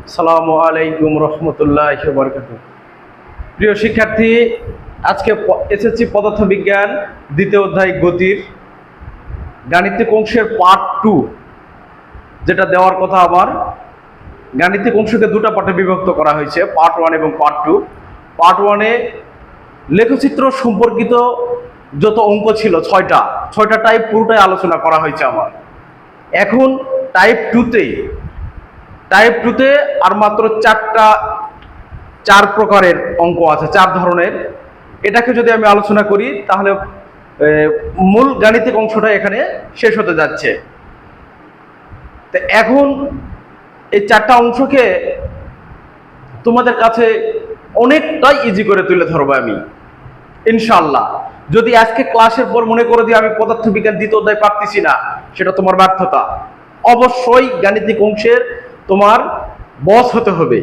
আসসালামু আলাইকুম রহমতুল্লাহি ওয়া বারাকাতুহু। প্রিয় শিক্ষার্থী, আজকে এসএসসি পদার্থবিজ্ঞান দ্বিতীয় অধ্যায় গতির গাণিতিক অংশের পার্ট 2 যেটা দেওয়ার কথা। আবার গাণিতিক অংশকে দুটো পার্টে বিভক্ত করা হয়েছে, পার্ট 1 এবং পার্ট 2। পার্ট 1-এ লেখচিত্র সম্পর্কিত যত অঙ্ক ছিল ছয়টা টাইপ পুরোটাই আলোচনা করা হয়েছে আমার। এখন টাইপ টুতে আর মাত্র চার প্রকারের অঙ্ক আছে, চার ধরনের। এটাকে যদি আমি আলোচনা করি তাহলে মূল গাণিতিক অংশটা এখানে শেষ হতে যাচ্ছে। তো এখন এই চারটা অংশকে তোমাদের কাছে অনেকটাই ইজি করে তুলে ধরবো আমি ইনশাআল্লাহ। যদি আজকে ক্লাসের পর মনে করে দিয়ে আমি পদার্থবিজ্ঞান দ্বিতীয় অধ্যায় পারতেছি না, সেটা তোমার ব্যর্থতা। অবশ্যই গাণিতিক অংশের তোমার বস হতে হবে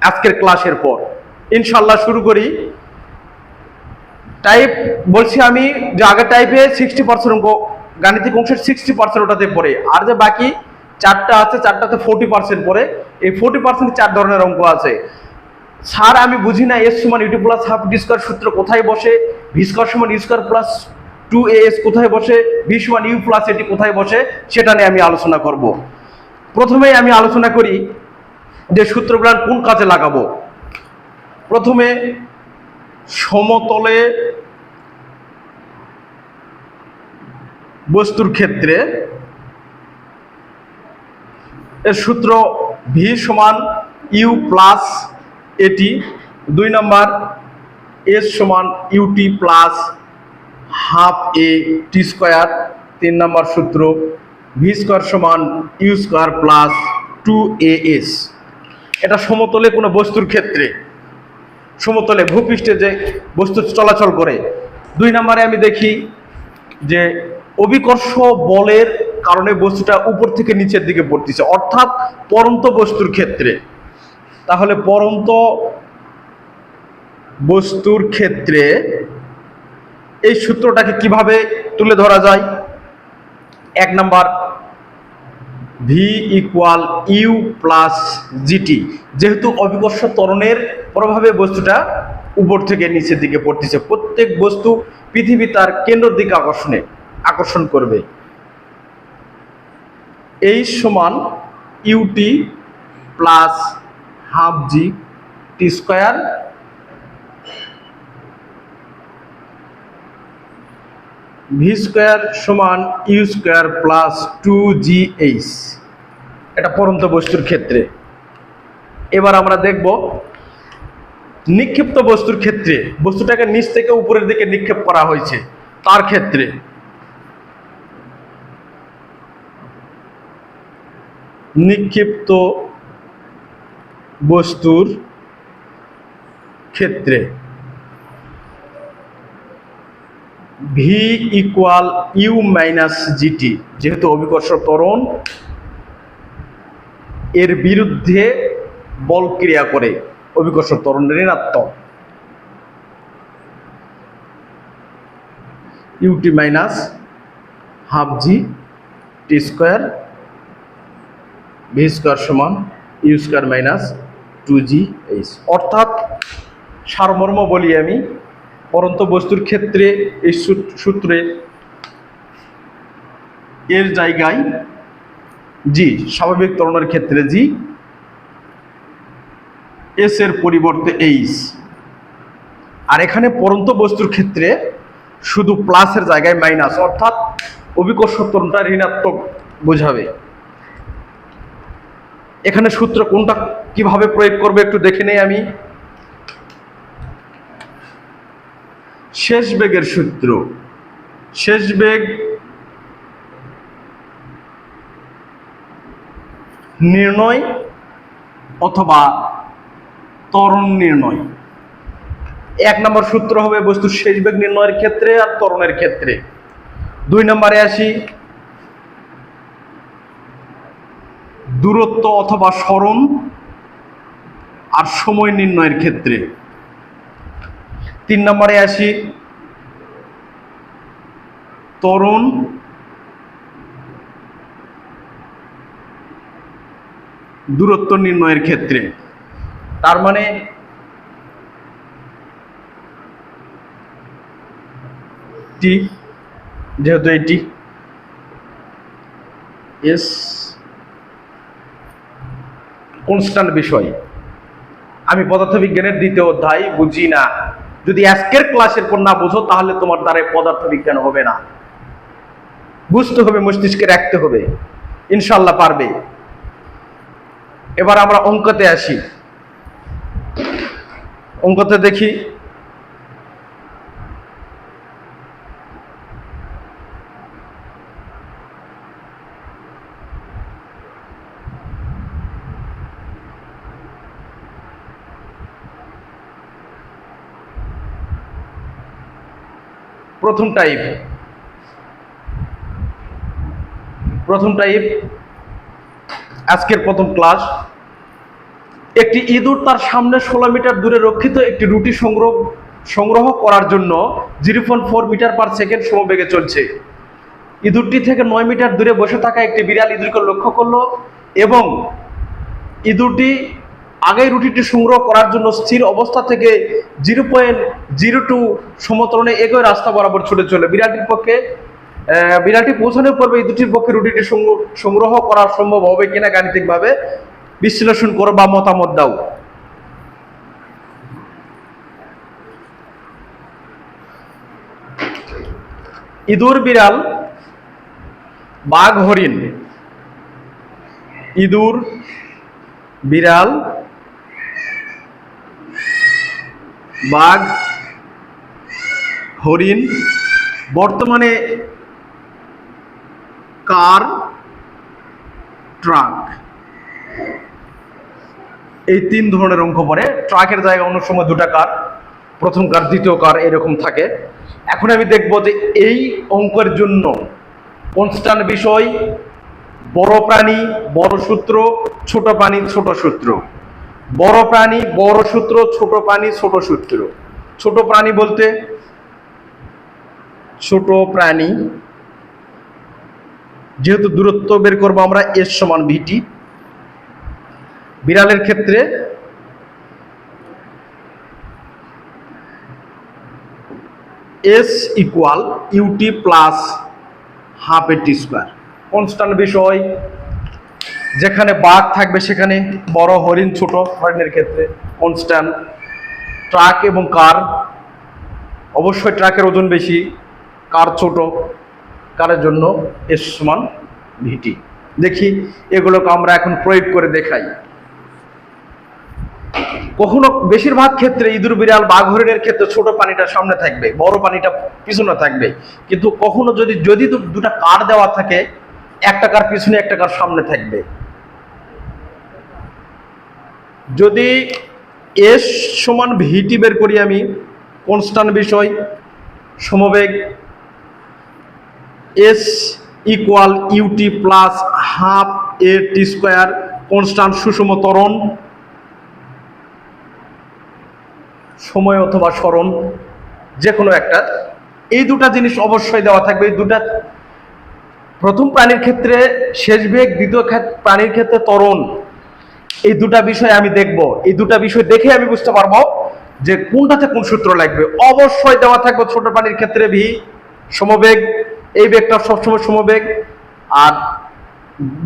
আজকের ক্লাসের পর। ইনশাআল্লাহ শুরু করি। টাইপ বলছি আমি যে আগে টাইপে 60% অঙ্ক, গাণিতিক অংশের 60% ওটাতে পড়ে, আর যে বাকি চারটা আছে চারটাতে 40% পড়ে। এই 40% চার ধরনের অঙ্ক আছে। স্যার আমি বুঝি না এস সমান ইউ2 প্লাস হাফ ডি স্কয়ার সূত্র কোথায় বসে, ভি স্কয়ার সমান ইউ স্কয়ার প্লাস 2as কোথায় বসে, ভি সমান ইউ প্লাস এটি কোথায় বসে, সেটা নিয়ে আমি আলোচনা করব। প্রথমেই আমি আলোচনা করি যে সূত্রগুলো কোন কাজে লাগাবো। প্রথমে সমতলে বস্তুর ক্ষেত্রে এর সূত্র ভি সমান ইউ প্লাস এটি, 2 নম্বর এস সমান UT plus half A T square, 3 নম্বর সূত্র ভি স্কোয়ার সমান ইউ স্কোয়ার প্লাস 2as। এটা সমতলে কোনো বস্তুর ক্ষেত্রে, সমতলে ভূপৃষ্ঠে যে বস্তু চলাচল করে। 2 নম্বরে আমি দেখি যে অভিকর্ষ বলের কারণে বস্তুটা উপর থেকে নিচের দিকে পড়তেছে, অর্থাৎ পরন্ত বস্তুর ক্ষেত্রে। তাহলে পরন্ত বস্তুর ক্ষেত্রে এই সূত্রটাকে কিভাবে তুলে ধরা যায়? 1 number v equal u plus g t, যেহেতু অভিকর্ষ ত্বরণের প্রভাবে বস্তুটা উপর থেকে নিচের দিকে পড়তেছে, প্রত্যেক বস্তু পৃথিবী তার কেন্দ্রের দিকে আকর্ষণ করবে। এই সমান ইউটি প্লাস হাফ জি টি স্কোয়ার, ভি স্কোয়ার সমান ইউ স্কোয়ার প্লাস 2gh। এটা পরন্ত বস্তুর ক্ষেত্রে। এবার আমরা দেখব নিক্ষিপ্ত বস্তুর ক্ষেত্রে, বস্তুটাকে নিচ থেকে উপরের দিকে নিক্ষেপ করা হয়েছে, তার ক্ষেত্রে নিক্ষিপ্ত বস্তুর ক্ষেত্রে v equal u minus g t, যেহেতু অভিকর্ষ ত্বরণ এর বিরুদ্ধে বল ক্রিয়া করে, অভিকর্ষ ত্বরণ ঋণাত্মক, ইউটি মাইনাস হাফ জি টি স্কোয়ার, ভি স্কোয়ার সমান ইউ স্কোয়ার মাইনাস 2gh। অর্থাৎ সারমর্ম বলি আমি, পরন্ত বস্তুর ক্ষেত্রে এই সূত্রে এর জায়গায় জি, স্বাভাবিক ত্বরণের ক্ষেত্রে জি, এস এর পরিবর্তে এইচ। আর এখানে পরন্ত বস্তুর ক্ষেত্রে শুধু প্লাসের জায়গায় মাইনাস, অর্থাৎ অভিকর্ষ ত্বরণটা ঋণাত্মক বোঝাবে। এখানে সূত্র কোনটা কিভাবে প্রয়োগ করবে একটু দেখে নেই আমি। শেষ বেগের সূত্র, শেষ বেগ নির্ণয় অথবা ত্বরণ নির্ণয়। 1 নম্বর সূত্র হবে বস্তুর শেষ বেগ নির্ণয়ের ক্ষেত্রে আর ত্বরণের ক্ষেত্রে। 2 নম্বরে আসি দূরত্ব অথবা সরণ আর সময় নির্ণয়ের ক্ষেত্রে। 3 নম্বরে আসি ত্বরণ দূরত্ব নির্ণয়ের ক্ষেত্রে। তার মানে টি, যেহেতু এটি এস কনস্ট্যান্ট বিষয়, আমি পদার্থবিজ্ঞানের দ্বিতীয় অধ্যায় বুঝি না। যদি আজকের ক্লাসের পর না বুঝো তাহলে তোমার দ্বারা পদার্থবিজ্ঞান হবে না। বুঝতে হবে, মস্তিষ্কে রাখতে হবে, ইনশাল্লাহ পারবে। এবার আমরা অঙ্কতে আসি। অঙ্কতে দেখি প্রথম টাইপ আজকের প্রথম ক্লাস। একটি ইঁদুর তার সামনে 16 মিটার দূরে রক্ষিত একটি রুটি সংগ্রহ করার জন্য 0.4 মিটার পার সেকেন্ড সমবেগে চলছে। ইঁদুরটি থেকে 9 মিটার দূরে বসে থাকা একটি বিড়াল ইঁদুরকে লক্ষ্য করলো এবং ইঁদুরটি আগেই রুটিটি সংগ্রহ করার জন্য স্থির অবস্থা থেকে 0.02 সমতরণে এগোয় রাস্তা বরাবর ছুটে চলে। বিড়ালটি পৌঁছানোর পূর্বে ইঁদুরটির পক্ষে রুটিটি সংগ্রহ করা সম্ভব হবে কিনা গাণিতিকভাবে বিশ্লেষণ করো বা মতামত দাও। ইঁদুর, বিড়াল, বাঘ, হরিণ। ইঁদুর, বিড়াল, বাঘ, হরিণ। বর্তমানে কার, ট্রাক, এই 3 ধরনের অঙ্ক পড়ে। ট্রাকের জায়গায় অন্য সময় 2টা কার, প্রথম কার, দ্বিতীয় কার এরকম থাকে। এখন আমি দেখব যে এই অঙ্কের জন্য কনস্ট্যান্ট বিষয়, বড় প্রাণী, বড় সূত্র, ছোট প্রাণী, ছোট সূত্র। বড় প্রাণী, বড় সূত্র, ছোট প্রাণী, ছোট সূত্র। ছোট প্রাণী বলতে ছোট প্রাণী, যেহেতু দূরত্ব বের করবো আমরা এস সমান ভিটি। বিড়ালের ক্ষেত্রে S equal UT plus half A T square. Constant বিষয়, যেখানে বাঘ থাকবে সেখানে বড়, হরিণ ছোট। হরিণের ক্ষেত্রে কনস্ট্যান্ট। ট্রাক এবং কার, অবশ্যই ট্রাকের ওজন বেশি, কার ছোট। কারের জন্য এস সমান ভিটি। দেখি এগুলোকে আমরা এখন প্রয়োগ করে দেখাই। কখনো বেশিরভাগ ক্ষেত্রে ইঁদুর, বিড়াল, বাঘ, হরিণের ক্ষেত্রে ছোট প্রাণীটা সামনে থাকবে, বড় প্রাণীটা পিছনে থাকবে। কিন্তু কখনো যদি 2টা কার দেওয়া থাকে, একটা কার পিছনে একটা কার সামনে থাকবে। যদি এস সমান ভিটি বের করি আমি, কনস্ট্যান্ট বিষয়, সমবেগ, S equal UT plus half A T square. Constant সুষম ত্বরণ, সময় অথবা সরণ, যে কোনো একটা। এই 2টা জিনিস অবশ্যই দেওয়া থাকবে। এই 2টা, প্রথম প্রাণীর ক্ষেত্রে শেষ বেগ, দ্বিতীয় প্রাণীর ক্ষেত্রে ত্বরণ। এই 2টা বিষয় আমি দেখব। এই 2টা বিষয় দেখে আমি বুঝতে পারবো যে কোনটাতে কোন সূত্র লাগবে। অবশ্যই দেওয়া থাকবে ছোট প্রাণীর ক্ষেত্রে ভি, সমবেগ, এই বেগটা সবসময় সমবেগ। আর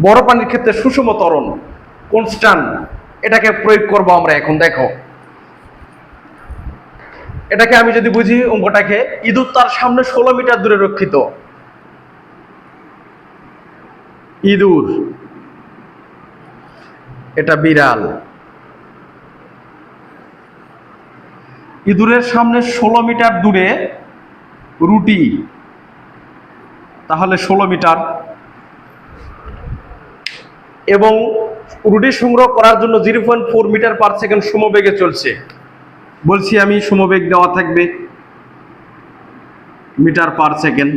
বড় প্রাণীর ক্ষেত্রে সুষম ত্বরণ, কনস্ট্যান্ট। এটাকে প্রয়োগ করবো আমরা এখন। দেখো এটাকে আমি যদি বুঝি, অঙ্কটাকে, ইঁদুর তার সামনে 16 মিটার দূরে রক্ষিত। ইঁদুর, এটা বিড়াল। ইঁদুরের সামনে 16 মিটার দূরে রুটি, তাহলে 16 মিটার। এবং রুটি সংগ্রহ করার জন্য 0.4 মিটার পার সেকেন্ড সমবেগে চলছে। বলছি আমি, সমবেগ দেওয়া থাকবে মিটার পার সেকেন্ড।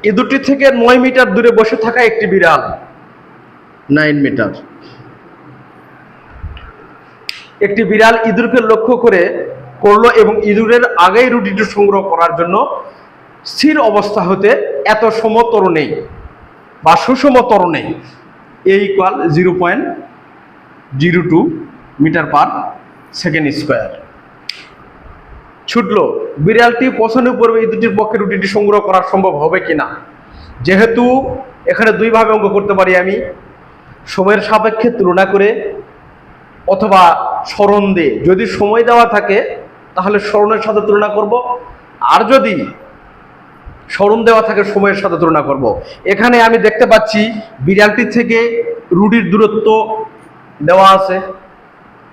ইঁদুরটি থেকে 9 মিটার দূরে বসে থাকা একটি বিড়াল, 9 মিটার। একটি বিড়াল ইঁদুরকে লক্ষ্য করলো এবং ইঁদুরের আগেই রুটিটি সংগ্রহ করার জন্য স্থির অবস্থা হতে এত সমতরণে বা সুষম ত্বরণে A equal 0.02 metre per second square. ছুটলো বিড়ালটি পছন্দ করবে এই দুটির পক্ষে রুটিটি সংগ্রহ করা সম্ভব হবে কিনা। যেহেতু এখানে দুইভাবে অঙ্ক করতে পারি আমি, সময়ের সাপেক্ষে তুলনা করে অথবা স্মরণ দিয়ে। যদি সময় দেওয়া থাকে তাহলে স্মরণের সাথে তুলনা করব, আর যদি স্মরণ দেওয়া থাকে সময়ের সাথে তুলনা করব। এখানে আমি দেখতে পাচ্ছি বিড়ালটি থেকে রুটির দূরত্ব দেওয়া আছে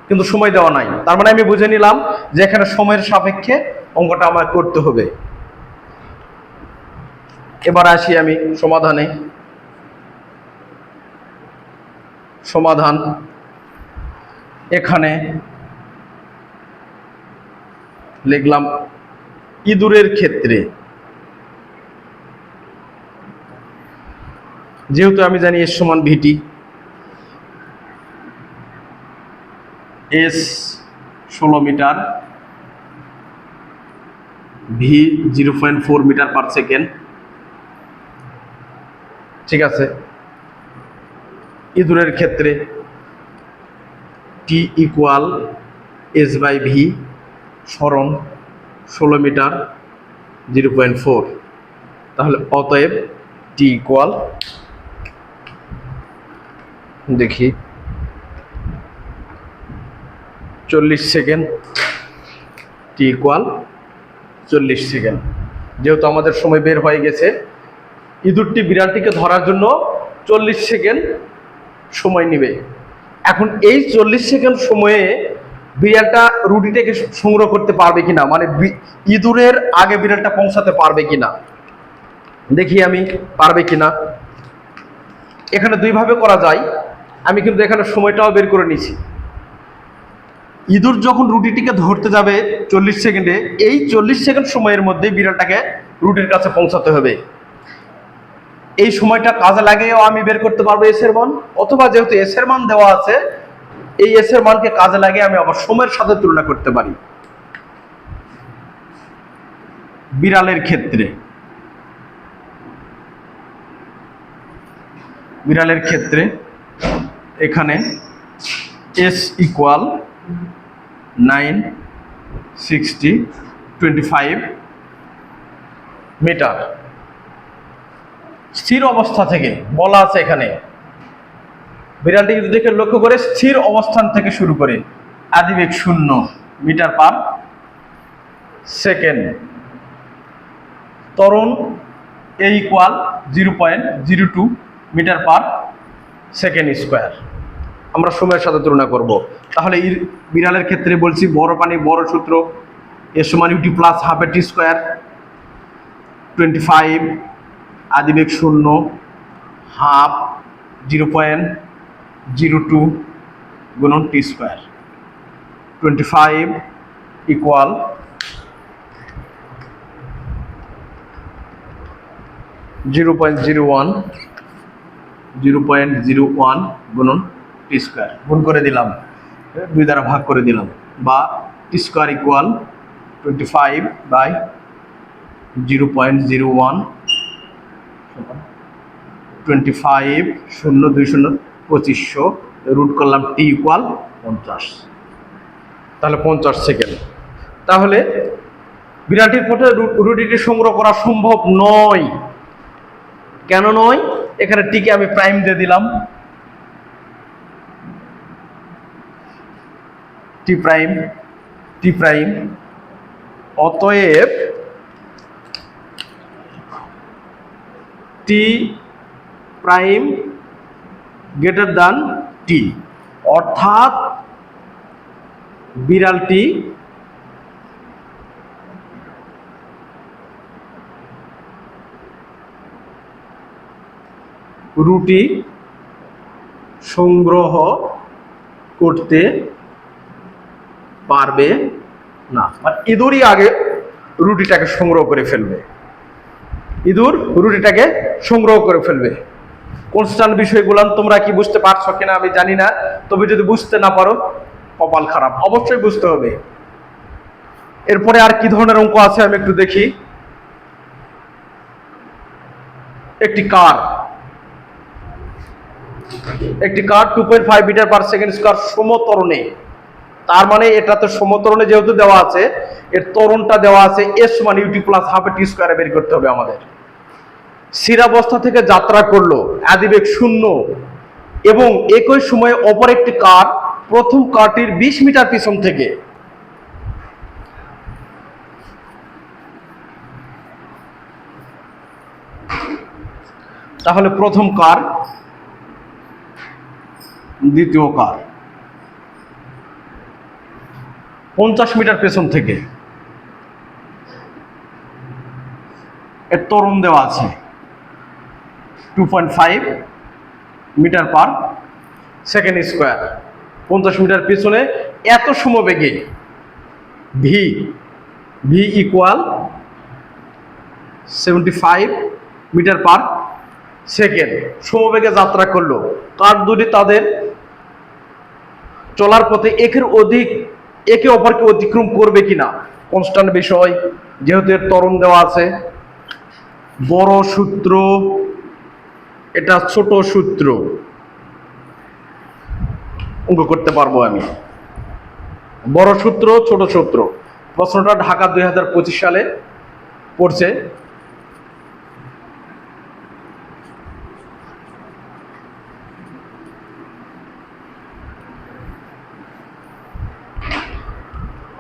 কিন্তু সময় দেওয়া নাই, তার মানে আমি বুঝে নিলাম যে এখানে সময়ের সাপেক্ষে অঙ্কটা আমার করতে হবে। এবার আসি আমি সমাধানে। সমাধান এখানে লিখলাম ইঁদুরের ক্ষেত্রে, যেহেতু আমি জানি এস সমান VT, S 16 metre, V 0.4 metre per second. ঠিক আছে, ইঁদুরের ক্ষেত্রে T equal S by V, সরণ 16 মিটার 0.4, তাহলে অতএব টি ইকুয়াল, দেখি 40 সেকেন্ড, টি ইকুয়াল 40 সেকেন্ড। যেহেতু আমাদের সময় বের হয়ে গেছে, ইঁদুরটি বিড়ালটিকে ধরার জন্য 40 সেকেন্ড সময় নেবে। এখন এই 40 সেকেন্ড সময়ে বিড়ালটা রুটিটাকে সংগ্রহ করতে পারবে কিনা, মানে ইঁদুরের আগে বিড়ালটা পৌঁছাতে পারবে কিনা, দেখি আমি পারবে কিনা। এখানে দুইভাবে করা যায়, আমি কিন্তু এখানে সময়টাও বের করে নিছি। ইঁদুর যখন রুটিটিকে ধরতে যাবে 40 সেকেন্ডে, এই 40 সেকেন্ড সময়ের মধ্যে বিড়ালটাকে রুটির কাছে পৌঁছাতে হবে। এই সময়টা কাজে লাগিয়েও আমি বের করতে পারবো এস এর মান, অথবা যেহেতু এস এর মান দেওয়া আছে, এই এস এর মানকে কাজে লাগিয়ে আমি আবার সময়ের সাথে তুলনা করতে পারি। বিড়ালের ক্ষেত্রে, বিড়ালের ক্ষেত্রে এখানে এস ইকুয়াল 960/25 মিটার। স্থির অবস্থা থেকে বলা আছে এখানে, বিড়ালটি যদি দেখে লক্ষ্য করে স্থির অবস্থান থেকে শুরু করে আদিবেগ 0 মিটার পার সেকেন্ড, ত্বরণ A equal 0.02 metre per second square. আমরা সময়ের সাথে তুলনা করব। তাহলে বিড়ালের ক্ষেত্রে বলছি বড় পানি বড় সূত্র, এর সমান UT plus half A T square, 25 আদিবেগ 0 half 0.02 গুণন টি স্কোয়ার, 25 ইকুয়াল 0.01 গুণন টি স্কোয়ার, গুণ করে দিলাম, 2 দ্বারা ভাগ করে দিলাম, বা টি স্কোয়ার ইকুয়াল 25 বাই 0.01, 25 0 2 0 2500, রুট করলাম টি ইকুয়াল 50, তাহলে 50 সেকেন্ড। তাহলে বিড়ালটির পথে রুটিটি সংগ্রহ করা সম্ভব নয়। কেন নয়? এখানে টিকে আমি প্রাইম দিয়ে দিলাম, টি প্রাইম, টি প্রাইম, অতএব টি প্রাইম গ্রেটার দ্যান টি, অর্থাৎ বিড়ালটি রুটি সংগ্রহ করতে পারবে না, মানে ইঁদুরই আগে রুটিটাকে সংগ্রহ করে ফেলবে, ইঁদুর রুটিটাকে সংগ্রহ করে ফেলবে। কনস্ট্যান্ট বিষয়গুলো তোমরা কি বুঝতে পারছো কিনা আমি জানি না, তবে যদি বুঝতে না পারো কপাল খারাপ, অবশ্যই বুঝতে হবে। এরপরে আর কি ধরনের অঙ্ক আছে আমি একটু দেখি। একটি কার, একটি কার 2.5 মিটার পার সেকেন্ড স্কয়ার সমত্বরণে, তার মানে এটাতে সমত্বরণে যেহেতু দেওয়া আছে, এর ত্বরণটা দেওয়া আছে s সমান ut প্লাস হাফ টি স্কয়ারে বের করতে হবে আমাদের। স্থিরাবস্থা থেকে যাত্রা করলো, আদিবেগ 0 এবং একই সময়ে অপর একটি কার প্রথম কারটির 20 মিটার পিছন থেকে তাহলে প্রথম কার, দ্বিতীয় কার 50 মিটার পেছন থেকে এর ত্বরণ দেওয়া আছে 2.5 metre per second square. 50 metre পিছনে এত সমবেগে v equal 75 metre per second সমবেগে যাত্রা করলো। কার দুটি তাদের চলার পথে একে অপরকে অতিক্রম করবে কিনা কনস্ট্যান্ট বিষয়, যেহেতু এর ত্বরণ দেওয়া আছে। বড় সূত্র, এটা ছোট সূত্র, অঙ্ক করতে পারবো আমি। বড় সূত্র ছোট সূত্র, প্রশ্নটা ঢাকা 2025 সালে পড়ছে।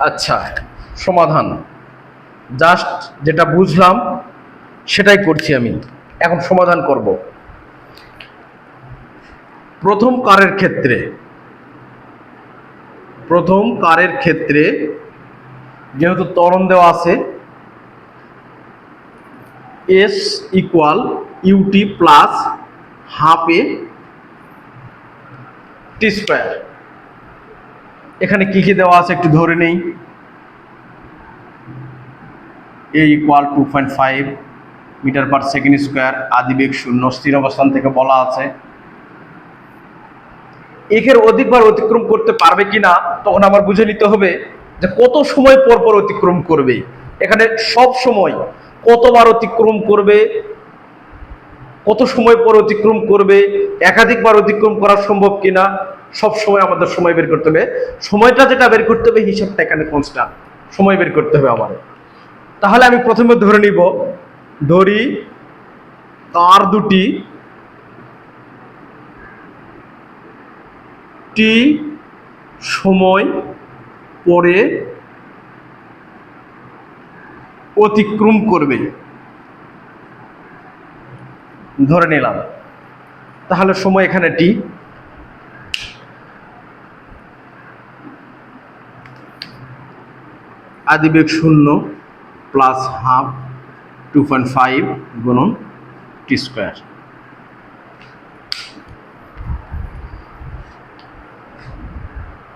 আচ্ছা, সমাধান জাস্ট যেটা বুঝলাম সেটাই করছি আমি, এখন সমাধান করব। প্রথম কারের ক্ষেত্রে যেহেতু ত্বরণ দেওয়া আছে s equal ut plus half a T square. এখানে কি কি দেওয়া আছে একটু ধরে নেই। a equal 2.5 metre per second square, আদিবেগ 0, স্থির অবস্থান থেকে বলা আছে। একের অধিকবার অতিক্রম করতে পারবে কিনা তখন আমার বুঝে নিতে হবে যে কত সময় পর পর অতিক্রম করবে। এখানে সব সময় কতবার অতিক্রম করবে, কত সময় পর অতিক্রম করবে, একাধিকবার অতিক্রম করা সম্ভব কিনা, সব সময় আমাদের সময় বের করতে হবে। সময়টা যেটা বের করতে হবে হিসাবটা এখানে কনস্ট্যান্ট, সময় বের করতে হবে আমার। তাহলে আমি প্রথমে ধরি কার দুটি টি সময় পরে অতিক্রম করবে, ধরে নিলাম। তাহলে সময় এখানে টি, আদিবেগ 0 প্লাস হাফ 2.5 গুণন টি স্কয়ার।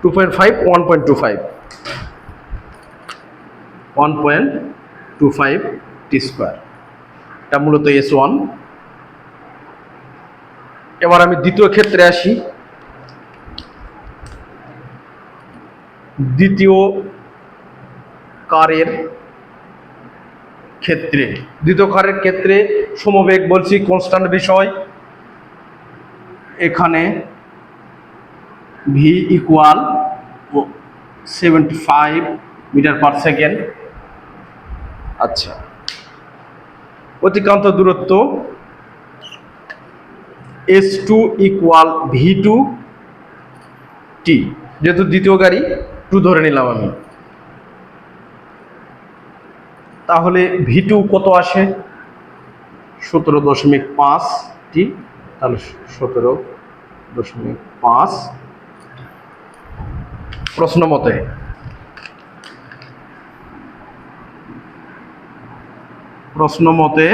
টু 1.25 টি স্কয়ার, এটা মূলত S1। এবার আমি দ্বিতীয় ক্ষেত্রে আসি। দ্বিতীয় কারের ক্ষেত্রে সমবেগ বলছি কনস্ট্যান্ট বিষয়। এখানে v equal 75 metre per second. আচ্ছা, অতিক্রান্ত দূরত্ব S2 ইকুয়াল V2 টি, যেহেতু দ্বিতীয় গাড়ি 2 ধরে নিলাম আমি। তাহলে V2 কত আসে 17.5 টি, তাহলে 17.5। প্রশ্ন মতে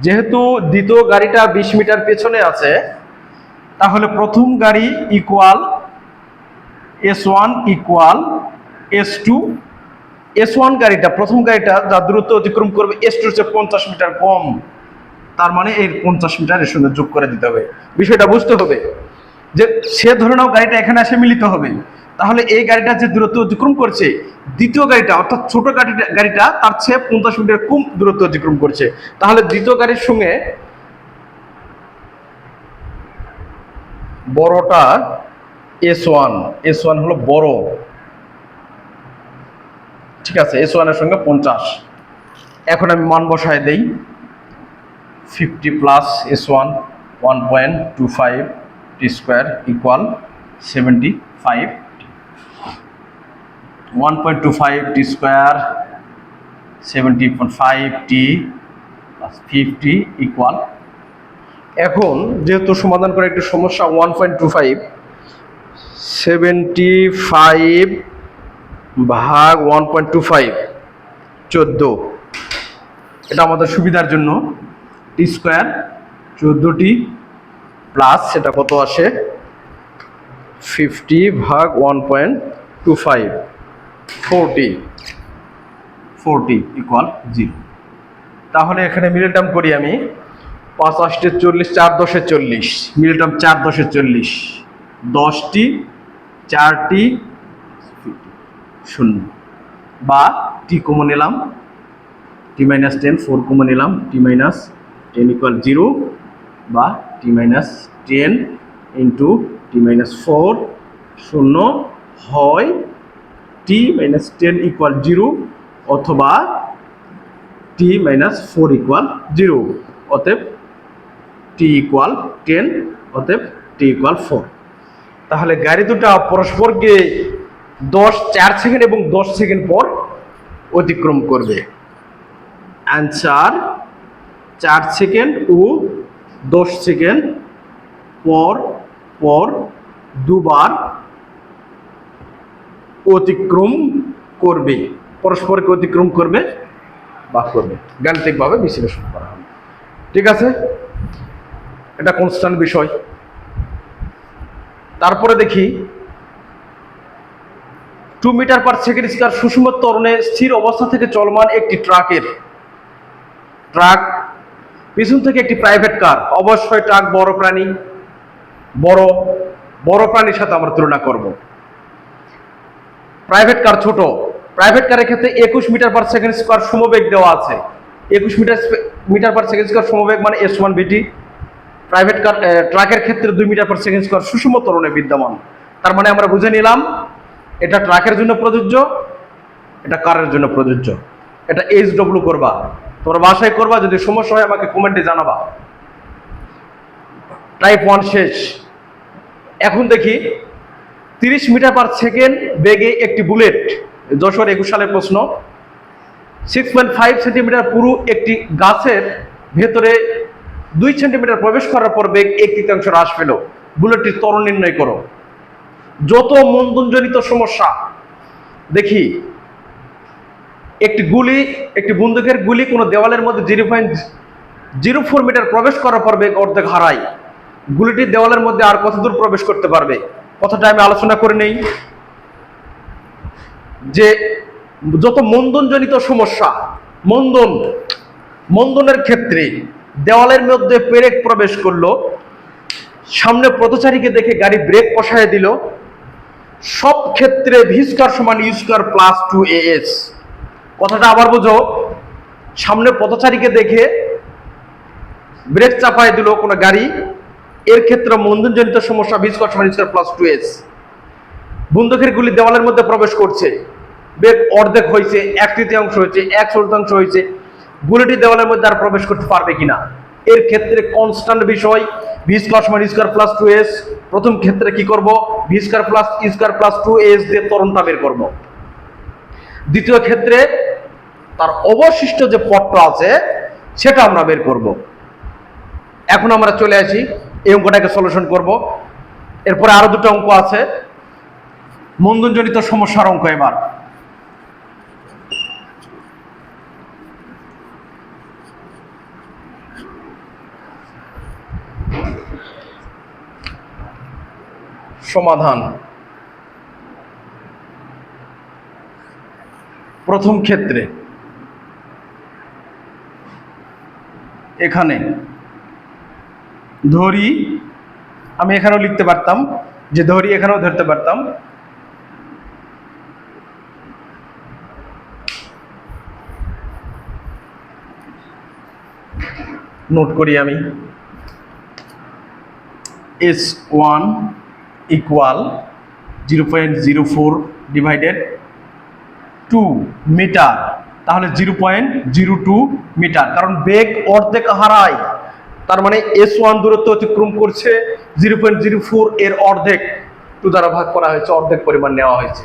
যেহেতু দ্বিতীয় গাড়িটা 20 মিটার পেছনে আছে, তাহলে প্রথম গাড়ি equal S1 equal S2। S1 গাড়িটা, প্রথম গাড়িটা যার দূরত্ব অতিক্রম করবে S2 এর চেয়ে 50 মিটার কম, তার মানে এর 50 মিটার এর সঙ্গে যোগ করে দিতে হবে। বিষয়টা বুঝতে হবে যে সে ধরে নাও গাড়িটা এখানে এসে মিলিত হবে, তাহলে এই গাড়িটা যে দূরত্ব অতিক্রম করছে দ্বিতীয় গাড়িটা অর্থাৎ ছোট গাড়িটা তার চেয়ে 50 মিটার কম দূরত্ব অতিক্রম করছে, তাহলে দ্বিতীয় গাড়ির সঙ্গে বড়টা S1 হলো বড়, ঠিক আছে, S1 এর সঙ্গে 50। এখন আমি মান বসায় দেই, 50 প্লাস S1 1.25 টি স্কোয়ার ইকুয়াল 75, 1.25 টি স্কোয়ার 70.5 টি প্লাস 50 ইকুয়াল। এখন যেহেতু সমাধান করে একটি সমস্যা, 1.25 75 ভাগ 1.25 14, এটা আমাদের সুবিধার জন্য টি স্কোয়ার 14টি প্লাস সেটা কত আসে 50 ভাগ 1.25 40 ইকুয়াল 0। তাহলে এখানে মিডল টার্ম করি আমি, 5 8 40, 4 10 40, মিডল টার্ম 4 10 40, 10টি 4টি 0 বা টি কমন নিলাম, টি মাইনাস 10 4 কমন নিলাম, টি মাইনাস 10 ইকুয়াল 0 বা টি মাইনাস 10 ইন্টু টি মাইনাস 4 0 হয় টি মাইনাস 10 ইকুয়াল 0 অথবা টি মাইনাস 4 ইকুয়াল 0, অতএব টি ইকুয়াল 10, অতএব টি ইকুয়াল 4। তাহলে গাড়ি দুটা পরস্পরকে 4 সেকেন্ড এবং 10 সেকেন্ড পর অতিক্রম করবে। অ্যান্সার 4 সেকেন্ড ও 10 সেকেন্ড পর পর দুবার অতিক্রম করবে, পরস্পরকে অতিক্রম করবে বা করবে, গাণিতিকভাবে বিশ্লেষণ করা হবে। ঠিক আছে, এটা কনস্ট্যান্ট বিষয়। তারপরে দেখি 2 মিটার পার সেকেন্ড স্কয়ার সুষম ত্বরণে স্থির অবস্থা থেকে চলমান একটি ট্রাক পিছন থেকে একটি প্রাইভেট কার, অবশ্যই ট্রাক বড় প্রাণী, বড় প্রাণীর সাথে আমরা তুলনা করব। প্রাইভেট কার ছোট, প্রাইভেট কারের ক্ষেত্রে 21 মিটার পার সেকেন্ড স্কয়ার সমবেগ দেওয়া আছে। 21 মিটার পার সেকেন্ড স্কয়ার সমবেগ মানে S1 VT। প্রাইভেট কার ট্রাকের ক্ষেত্রে 2 মিটার পার সেকেন্ড স্কয়ার সুষম ত্বরণে বিদ্যমান। তার মানে আমরা বুঝে নিলাম এটা ট্রাকের জন্য প্রযোজ্য, এটা কারের জন্য প্রযোজ্য। এটা HW করবা, তোমরা বাসায় করবা, যদি সমস্যা হয় আমাকে কমেন্টে জানাবা। টাইপ 1 শেষ। এখন দেখি 30 মিটার পার সেকেন্ড বেগে একটি বুলেট, 2021 সালের প্রশ্ন, 6.5 সেন্টিমিটার পুরু একটি গাছের ভেতরে 2 সেন্টিমিটার প্রবেশ করার পর বেগ 1/3 হ্রাস পেল, বুলেটটির ত্বরণ নির্ণয় করো। যত মন্দনজনিত সমস্যা দেখি, একটি বন্দুকের গুলি কোনো দেওয়ালের মধ্যে 0.04 মিটার প্রবেশ করার পর বেগ অর্ধেক হারায়, গুলিটি দেওয়ালের মধ্যে আর কত দূর প্রবেশ করতে পারবে? কথাটা আমি আলোচনা করে নেই যে যত মন্দনজনিত সমস্যা, মন্দনের ক্ষেত্রে দেওয়ালের মধ্যে পেরেক প্রবেশ করলো, সামনে পথচারীকে দেখে গাড়ি ব্রেক কষায় দিল, সব ক্ষেত্রে ভি স্কয়ার সমান ইউ স্কয়ার প্লাস 2as। কথাটা আবার বুঝো, সামনে পথচারীকে দেখে ব্রেক চাপায় দিল কোনো গাড়ি, এর ক্ষেত্রে মন্দনজনিত সমস্যা ভি স্কয়ার সমান ইউ স্কয়ার প্লাস 2as। বন্দুকের গুলি দেওয়ালের মধ্যে প্রবেশ করছে, বেগ অর্ধেক হয়েছে, 1/3 হয়েছে, 1/4 হয়েছে, গুলিটি দেওয়ালের মধ্যে আর প্রবেশ করতে পারবে কিনা, এর ক্ষেত্রে কনস্ট্যান্ট বিষয় ভি স্কয়ার সমান ইউ স্কয়ার প্লাস 2as। প্রথম ক্ষেত্রে কি করব, v square plus u square plus 2as দিয়ে ত্বরণটা বের করব। দ্বিতীয় ক্ষেত্রে তার অবশিষ্ট যে পথটা আছে সেটা আমরা বের করব। এখন আমরা চলে আসি এই অঙ্কটাকে সলিউশন করব। এরপরে আরো দুটো অঙ্ক আছে, মন্দনজনিত সমস্যার অঙ্ক। এবার সমাধান। প্রথম ক্ষেত্রে এখানে ধরি, আমি এখানেও লিখতে পারতাম যে ধরি, এখানেও ধরতে পারতাম, নোট করি আমি। S1 ইকুয়াল 0.04 ডিভাইডেড 2 মিটার, তাহলে 0.02 মিটার, কারণ বেগ অর্ধেক হারায়, তার মানে S1 দূরত্ব অতিক্রম করছে 0.04 এর অর্ধেক, 2 দ্বারা ভাগ করা হয়েছে, অর্ধেক পরিমাণ নেওয়া হয়েছে।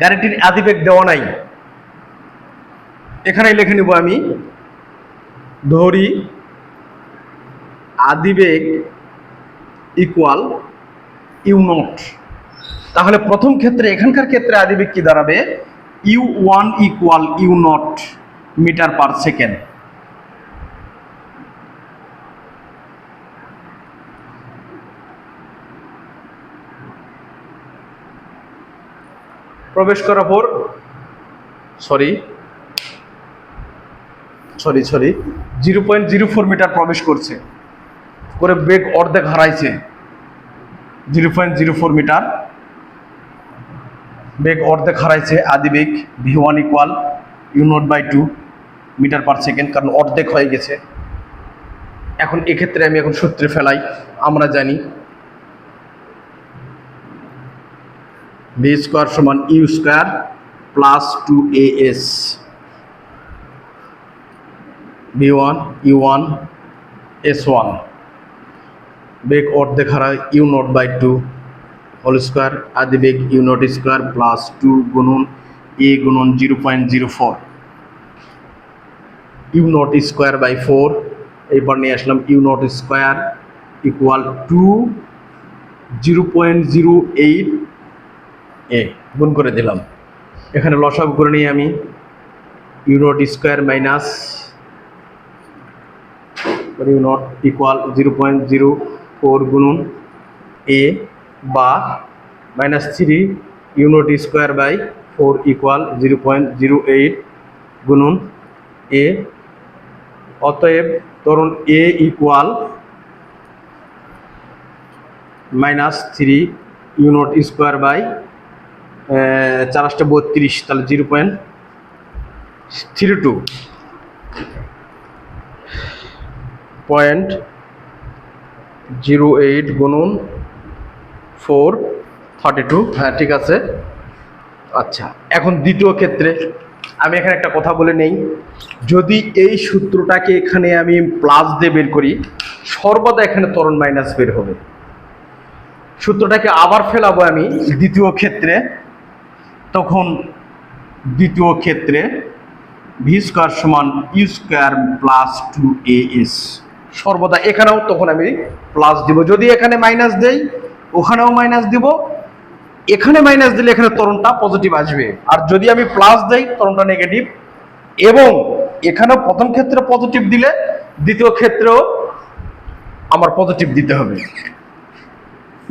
গাড়িটির আদিবেগ দেওয়া নাই, এখানে লিখে নিব আমি, ধরি আদিবেগ ইকুয়াল u0। তাহলে প্রথম ক্ষেত্রে, এখানকার ক্ষেত্রে আদিবেগ কি দাঁড়াবে, u1 equal u0 metre per second. প্রবেশ করার পর সরি 0.04 মিটার প্রবেশ করছে, করে বেগ অর্ধেক হারাইছে, 0.04 মিটার বেগ অর্ধেক হারাইছে। আদিবেগ v1 equal u0/2 metre per second, কারণ অর্ধেক হয়ে গেছে। এখন এক্ষেত্রে আমি এখন সূত্রে ফেলাই, আমরা জানি v স্কয়ার সমান u square plus 2as, v1 u1 s1, বেগ অর্ধেক হারায় u0/2 হোল স্কয়ার, আদিবেগ u0 স্কয়ার প্লাস 2 গুণন a গুণন 0.04 u0 স্কয়ার বাই 4, এইবার নিয়ে আসলাম u0 স্কয়ার ইকুয়াল টু 0.08 এ গুণ করে দিলাম। এখানে লসাগু করে নিয়ে আমি u0 square minus u0 equal 0.04 গুণন a বা -3 u0 স্কয়ার বাই 4 ইকুয়াল 0.08 গুণন a। অতএব ধরুন a equal -3 u0 square by 4 × 32, তাহলে 0.08 গুণন 4 32, হ্যাঁ ঠিক আছে। আচ্ছা, এখন দ্বিতীয় ক্ষেত্রে আমি এখানে একটা কথা বলে নেই, যদি এই সূত্রটাকে এখানে আমি প্লাস দিয়ে বের করি, সর্বদা এখানে ত্বরণ মাইনাস বের হবে। সূত্রটাকে আবার ফেলাবো আমি দ্বিতীয় ক্ষেত্রে, তখন দ্বিতীয় ক্ষেত্রে v স্কয়ার সমান u স্কয়ার প্লাস 2as, সর্বদা এখানেও তখন আমি প্লাস দিব। যদি এখানে মাইনাস দেই, ওখানেও মাইনাস দিব, এখানে মাইনাস দিলে এখানে ত্বরণটা পজিটিভ আসবে, আর যদি আমি প্লাস দেই ত্বরণটা নেগেটিভ। এবং এখানেও প্রথম ক্ষেত্রে পজিটিভ দিলে দ্বিতীয় ক্ষেত্রেও আমার পজিটিভ দিতে হবে,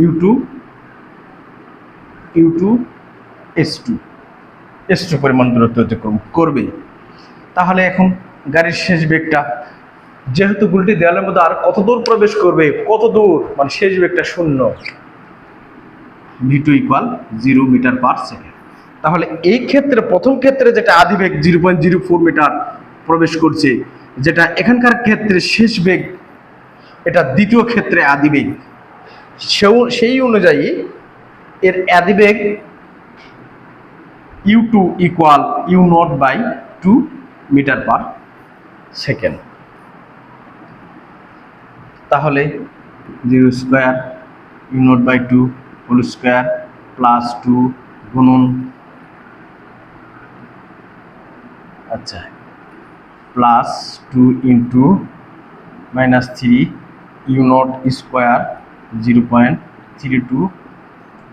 u2 s2 পরিমাণ দূরত্ব অতিক্রম করবে। তাহলে এখন গাড়ির শেষ বেগটা, যেহেতু গুলিটি দেওয়ালের মধ্যে আর কত দূর প্রবেশ করবে, কত দূর, মানে শেষ বেগটা 0, v2 equal 0 metre per second. তাহলে এই ক্ষেত্রে প্রথম ক্ষেত্রে যেটা আদিবেগ 0.04 মিটার প্রবেশ করছে, যেটা এখানকার ক্ষেত্রে শেষ বেগ, এটা দ্বিতীয় ক্ষেত্রে আদিবেগ, সেই অনুযায়ী এর আদিবেগ u2 equal u0/2 metre per second. তাহলে 0 square u0/2 whole square plus 2 গুণন, আচ্ছা, প্লাস 2 ইন্টু -3 u0 স্কয়ার 0.32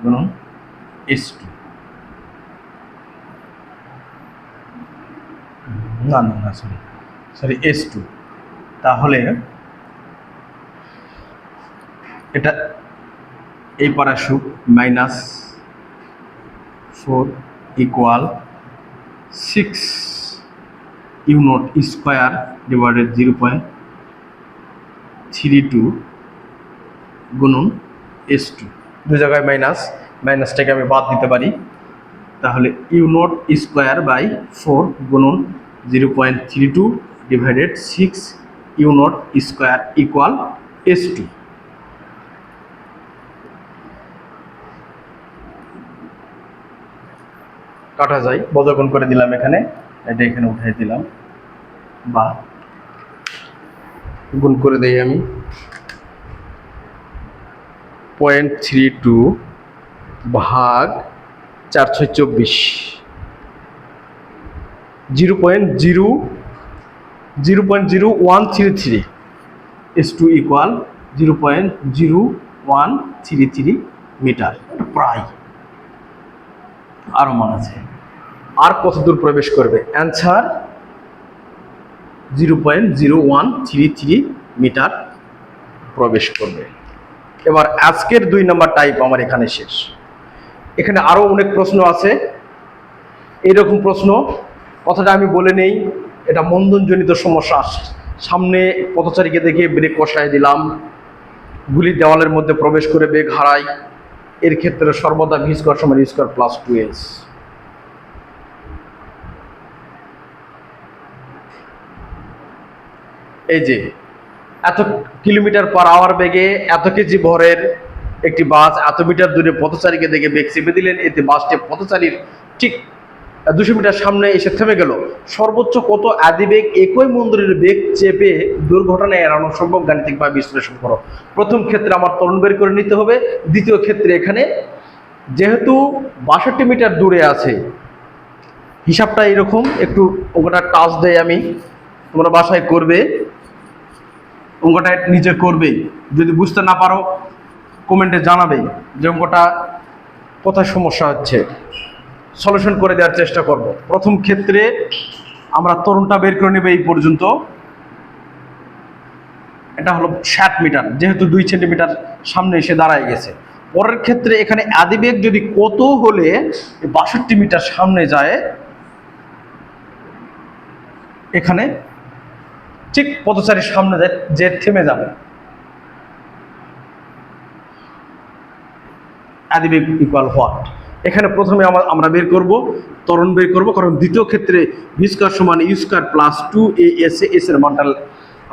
গুণন s2, না সরি s2। তাহলে এটা এই পার আসুক, -4 ইকুয়াল 6 u0 স্কয়ার ডিভাইডেড 0.32 গুণন s2। দু জায়গায় মাইনাসটাকে আমি বাদ দিতে পারি, তাহলে u0 স্কয়ার বাই 4 গুণন 0.32 divided 6 u0 square equal s2। কাটা যায়, বজ্রকোণ করে দিলাম এখানে, এটা এখানে উঠাই দিলাম, বা গুণ করে দেই আমি 0.32 ভাগ 424, 0.0133 is to equal 0.0133 মিটার। প্রায় আরো মান আছে, আর কত দূর প্রবেশ করবে? অ্যান্সার 0.0133 মিটার প্রবেশ করবে। এবার আজকের 2 নম্বর টাইপ আমার এখানে শেষ। এখানে আরো অনেক প্রশ্ন আছে। এইরকম প্রশ্ন, কথাটা আমি বলে নেই, এটা মন্দনজনিত সমস্যা। সামনে পথচারীকে দেখে ব্রেক কষায় দিলাম, গুলি দেওয়ালের মধ্যে প্রবেশ করে বেগ হারাই, এর ক্ষেত্রে সর্বদা ভি স্কয়ার সমান ইউ স্কয়ার প্লাস 2s। এই যে এত কিলোমিটার পার আওয়ার বেগে এত কেজি ভরের একটি বাস এত মিটার দূরে পথচারীকে দেখে বেগ চেপে দিলেন, এতে বাসটি পথচারীর ঠিক 200 মিটার সামনে এসে থেমে গেল। সর্বোচ্চ কত আদিবেগ একই মন্দিরের বেগ চেপে দুর্ঘটনা এড়ানো সম্ভব? গাণিতিকভাবে বিশ্লেষণ করো। প্রথম ক্ষেত্রে আমার ত্বরণ বের করে নিতে হবে। দ্বিতীয় ক্ষেত্রে এখানে যেহেতু 62 মিটার দূরে আছে, হিসাবটা এরকম, একটু অঙ্কটা টাচ দেয় আমি, তোমরা বাসায় করবে, অঙ্কটা নিজে করবে। যদি বুঝতে না পারো কমেন্টে জানাবে যে অঙ্কটা কোথায় সমস্যা হচ্ছে, সলিউশন করে দেওয়ার চেষ্টা করব। প্রথম ক্ষেত্রে আমরা ত্বরণটা বের করে নেব এই পর্যন্ত, এটা হলো 60 মিটার, যেহেতু 2 সেন্টিমিটার সামনে এসে দাঁড়ায় গেছে। পরের ক্ষেত্রে এখানে আদিবেগ যদি কত হলে 62 মিটার সামনে যায়, এখানে ঠিক পথচারীর সামনে যে থেমে যাবে, আদিবেগ ইকুয়াল হোয়াট? এখানে প্রথমে আমরা বের করব, ত্বরণ বের করব, কারণ দ্বিতীয় ক্ষেত্রে ভি স্কয়ার সমান u square plus 2as, s এর মানটা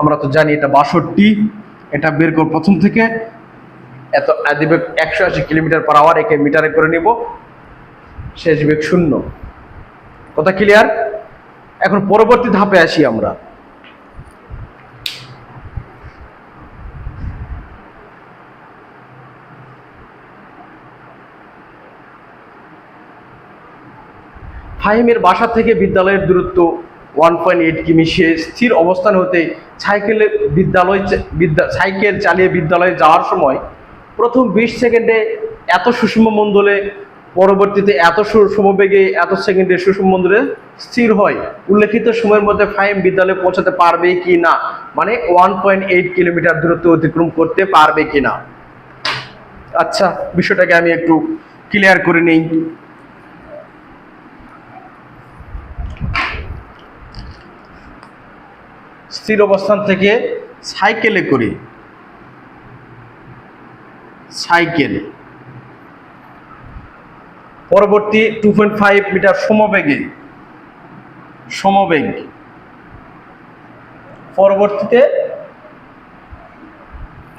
আমরা তো জানি এটা 62, এটা বের করব প্রথম থেকে। এত আদিবেগ 180 কিলোমিটার পার আওয়ার, একে মিটারে করে নিব, শেষ বেগ 0। কথা ক্লিয়ার? এখন পরবর্তী ধাপে আসি আমরা। ফাহিমের বাসা থেকে বিদ্যালয়ের দূরত্ব 1.8 কিমি। সে স্থির অবস্থান হতে সাইকেল চালিয়ে বিদ্যালয়ে যাওয়ার সময় প্রথম 20 সেকেন্ডে এত সুষম মণ্ডলে, পরবর্তীতে এত সমবেগে, এত সেকেন্ডে সুষম মণ্ডলে স্থির হয়। উল্লেখিত সময়ের মধ্যে ফাহিম বিদ্যালয়ে পৌঁছাতে পারবে কি না, মানে 1.8 কিলোমিটার দূরত্ব অতিক্রম করতে পারবে কি না। আচ্ছা, বিষয়টাকে আমি একটু ক্লিয়ার করে নেই। স্থির অবস্থান থেকে সাইকেলে করে, সাইকেল পরবর্তী 2.5 মিটার সমবেগ, পরবর্তীতে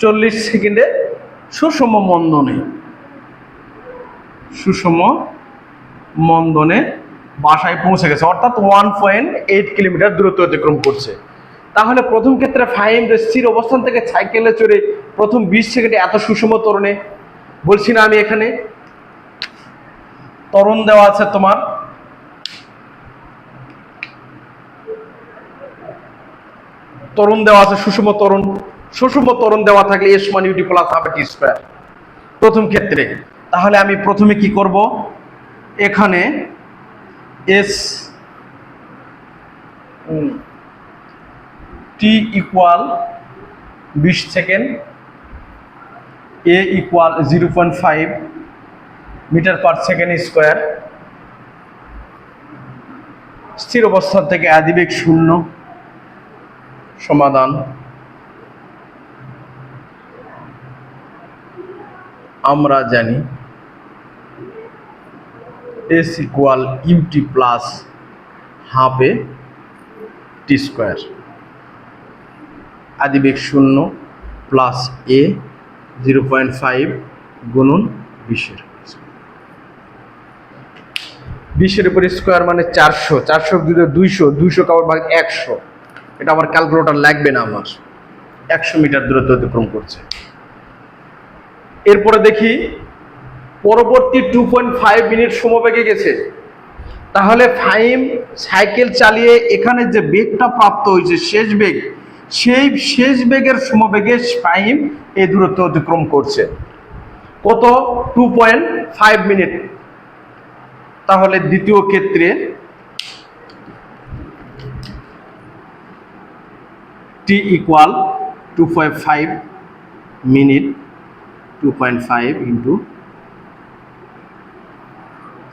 40 সেকেন্ডে সুষম মন্দনে বাসায় পৌঁছে গেছে, অর্থাৎ 1.8 কিলোমিটার দূরত্ব অতিক্রম করছে। তাহলে প্রথম ক্ষেত্রে ফাহিম স্থির অবস্থান থেকে সাইকেলে চড়ে প্রথম 20 সেকেন্ডে এত সুষম ত্বরণে, বলছি না আমি এখানে ত্বরণ দেওয়া আছে, তোমার ত্বরণ দেওয়া আছে, সুষম ত্বরণ দেওয়া থাকলে এস মান UT plus half T square প্রথম ক্ষেত্রে। তাহলে আমি প্রথমে কি করব, এখানে S T equal 20 second, A equal 0.5 metre per second square. স্থির অবস্থান থেকে আদিবেগ 0। সমাধান। আমরা জানি S equal UT plus half A T square. আদিবেগ 0 প্লাস এ 0.5 গুণন 20। 20-এর উপর স্কোয়ার মানে 400, 400 যদি 200, 200 কাবার ভাগ 100, এটা আমার ক্যালকুলেটর লাগবে না, আমার 100 মিটার দূরত্ব অতিক্রম করছে। এরপরে দেখি পরবর্তী 2.5 মিনিট সমবেগে গেছে, তাহলে ফাহিম সাইকেল চালিয়ে এখানে যে বেগটা প্রাপ্ত হয়েছে শেষ বেগ, সেই শেষ বেগের সমবেগে ফাহিম এই দূরত্ব অতিক্রম করছে। কত? 2.5 মিনিট। তাহলে দ্বিতীয় ক্ষেত্রে t equal 2.5 minute, 2.5 into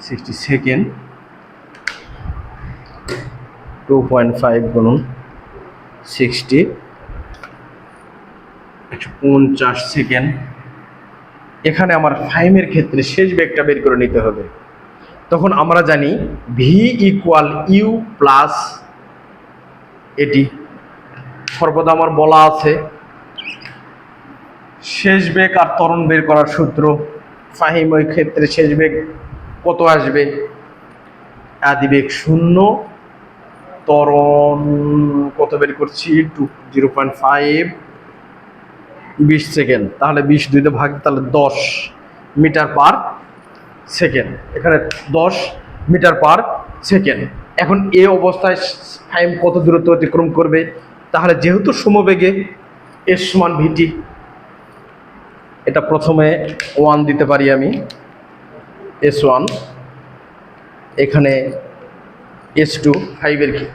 60 second, 2.5 গুণন 60, 150 সেকেন্ড। এখানে আমার ফাহিমের ক্ষেত্রে শেষ বেগটা বের করে নিতে হবে। তখন আমরা জানি ভি ইকুয়াল ইউ প্লাস এটি, সর্বদা আমার বলা আছে শেষ বেগ আর ত্বরণ বের করার সূত্র। ফাহিম ওই ক্ষেত্রে শেষ বেগ কত আসবে? আদিবেগ 0, ত্বরণ কত বের করছি? 0.5, 20 সেকেন্ড। তাহলে 20 2 ভাগ, তাহলে 10 মিটার পার সেকেন্ড। এখানে 10 মিটার পার সেকেন্ড। এখন এই অবস্থায় ফাহিম কত দূরত্ব অতিক্রম করবে? তাহলে যেহেতু সমবেগে এস সমান ভিটি, এটা প্রথমে 1 দিতে পারি আমি, S1, এখানে S2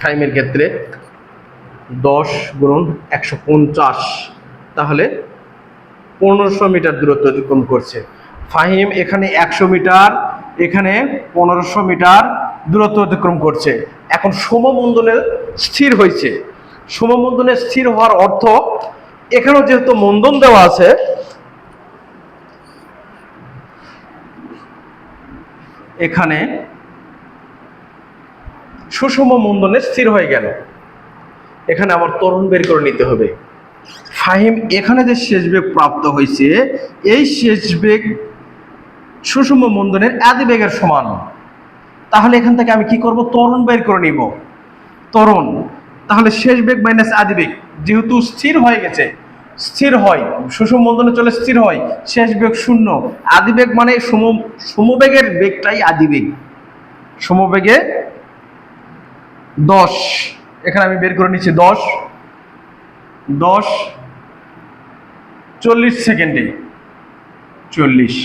ফাহিমের ক্ষেত্রে 10 গুণন 150, তাহলে 1500 মিটার দূরত্ব অতিক্রম করছে। ফাহিম এখানে 100 মিটার, এখানে 1500 মিটার দূরত্ব অতিক্রম করছে। এখন সমমন্দনে স্থির হয়েছে। সমমন্দনে স্থির হওয়ার অর্থ এখানেও যেহেতু মন্দন দেওয়া আছে, এখানে সুষম মন্দনে স্থির হয়ে গেল। এখানে আবার ত্বরণ বের করে নিতে হবে। ফাহিম এখানে যে শেষ বেগ প্রাপ্ত হয়েছে, এই শেষ বেগ সুষম মন্দনের আদিবেগের সমান। তাহলে এখান থেকে আমি কি করব? ত্বরণ বের করে নিব। ত্বরণ, তাহলে শেষ বেগ মাইনাস আদিবেগ, যেহেতু স্থির হয়ে গেছে, স্থির হয়, সুষম মন্দনে চলে স্থির হয়, শেষ বেগ 0, আদিবেগ মানে সমবেগের বেগটাই আদিবেগ। সমবেগে 10, এখানে আমি বের করে নিচ্ছি 10 40 সেকেন্ডে 40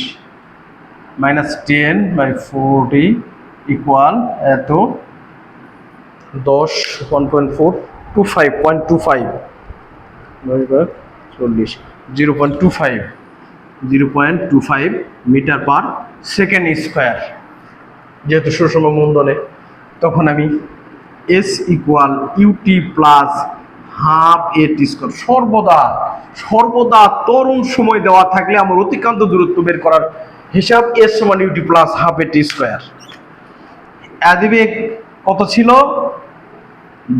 মাইনাস 10/40 ইকুয়াল এত 10 1.425 40 0.25 মিটার পার সেকেন্ড স্কোয়ার। যেহেতু সুষম মন্দনে, তখন আমি s equal UT plus half a t square. সর্বদা ত্বরণ সময় দেওয়া থাকলে আমার অতিক্রান্ত দূরত্ব বের করার হিসাব এস সমান UT plus half a t square. আদিবেগ কত ছিল?